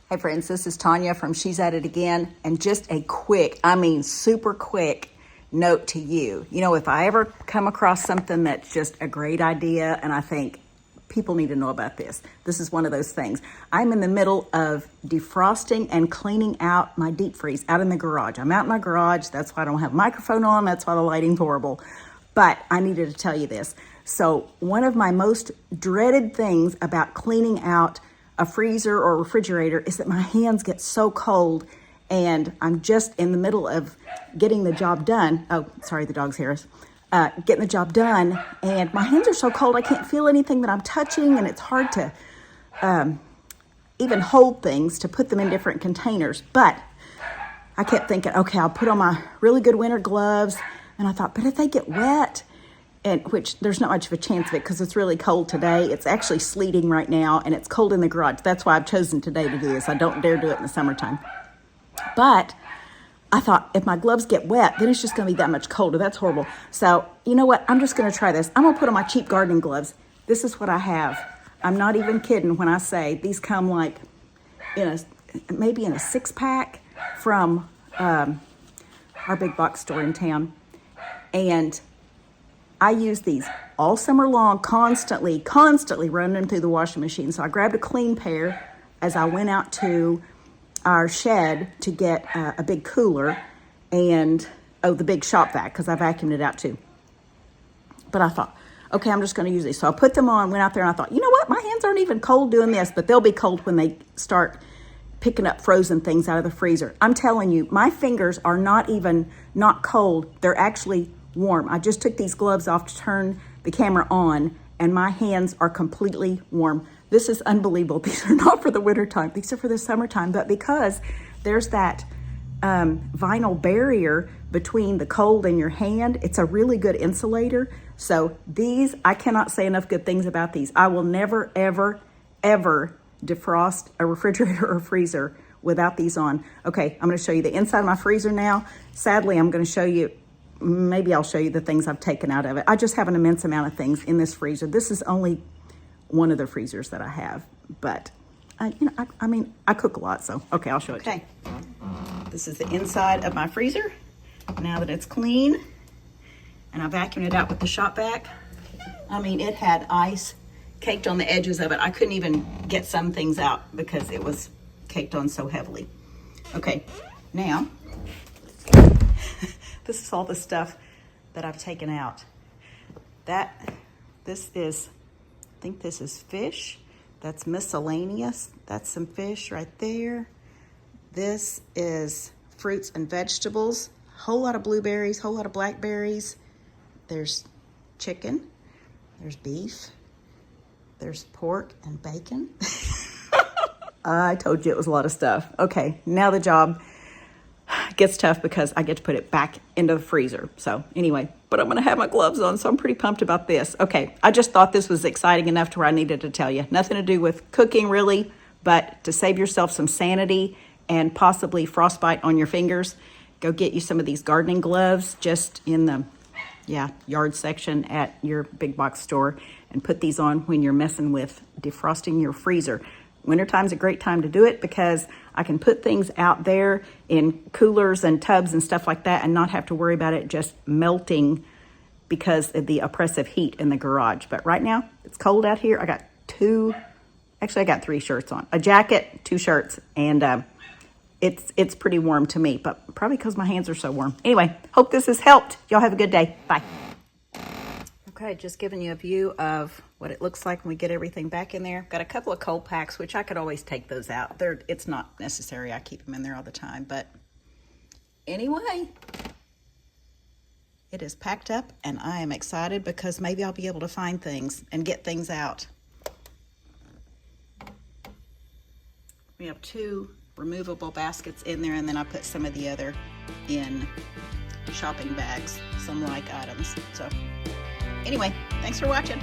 Hey friends, this is Tanya from She's At It Again, and just a quick, I mean super quick note to you. You know, if I ever come across something that's just a great idea and I think people need to know about this, this is one of those things. I'm in the middle of defrosting and cleaning out my deep freeze out in the garage. I'm out in my garage, that's why I don't have a microphone on, that's why the lighting's horrible. But I needed to tell you this. So one of my most dreaded things about cleaning out a freezer or refrigerator is that my hands get so cold, and I'm just in the middle of getting the job done. Oh, sorry, the dog's here. Getting the job done, and my hands are so cold I can't feel anything that I'm touching, and it's hard to even hold things, to put them in different containers. But I kept thinking, okay, I'll put on my really good winter gloves, and I thought, but if they get wet, and which there's not much of a chance of it because it's really cold today. It's actually sleeting right now, and it's cold in the garage. That's why I've chosen today to do this. I don't dare do it in the summertime. But I thought, if my gloves get wet, then it's just going to be that much colder. That's horrible. So you know what? I'm just going to try this. I'm going to put on my cheap gardening gloves. This is what I have. I'm not even kidding when I say these come like maybe in a 6-pack from our big box store in town. And I use these all summer long, constantly running them through the washing machine. So I grabbed a clean pair as I went out to our shed to get a big cooler and, the big shop vac, because I vacuumed it out too. But I thought, okay, I'm just going to use these. So I put them on, went out there, and I thought, you know what? My hands aren't even cold doing this, but they'll be cold when they start picking up frozen things out of the freezer. I'm telling you, my fingers are not cold. They're actually warm. I just took these gloves off to turn the camera on, and my hands are completely warm. This is unbelievable. These are not for the winter time. These are for the summertime, but because there's that vinyl barrier between the cold and your hand, it's a really good insulator. So these, I cannot say enough good things about these. I will never, ever, ever defrost a refrigerator or freezer without these on. Okay, I'm going to show you the inside of my freezer now. Sadly, I'm going to show you, maybe I'll show you the things I've taken out of it. I just have an immense amount of things in this freezer. This is only one of the freezers that I have, but I cook a lot, so okay, I'll show it. Okay, this is the inside of my freezer. Now that it's clean, and I vacuumed it out with the shop vac. I mean, it had ice caked on the edges of it. I couldn't even get some things out because it was caked on so heavily. Okay, now this is all the stuff that I've taken out. I think this is fish. That's miscellaneous. That's some fish right there. This is fruits and vegetables. Whole lot of blueberries, whole lot of blackberries. There's chicken. There's beef. There's pork and bacon. I told you it was a lot of stuff. Okay, now the job gets tough because I get to put it back into the freezer. So anyway, but I'm going to have my gloves on, so I'm pretty pumped about this. Okay, I just thought this was exciting enough to where I needed to tell you. Nothing to do with cooking really, but to save yourself some sanity and possibly frostbite on your fingers, go get you some of these gardening gloves just in the yard section at your big box store, and put these on when you're messing with defrosting your freezer. Wintertime's a great time to do it because I can put things out there in coolers and tubs and stuff like that and not have to worry about it just melting because of the oppressive heat in the garage. But right now, it's cold out here. I got 3 shirts on. A jacket, 2 shirts, and it's pretty warm to me, but probably because my hands are so warm. Anyway, hope this has helped. Y'all have a good day. Bye. Okay, just giving you a view of what it looks like when we get everything back in there. Got a couple of cold packs, which I could always take those out. It's not necessary. I keep them in there all the time. But anyway, it is packed up, and I am excited because maybe I'll be able to find things and get things out. We have 2 removable baskets in there, and then I put some of the other in shopping bags, some like items. So anyway, thanks for watching.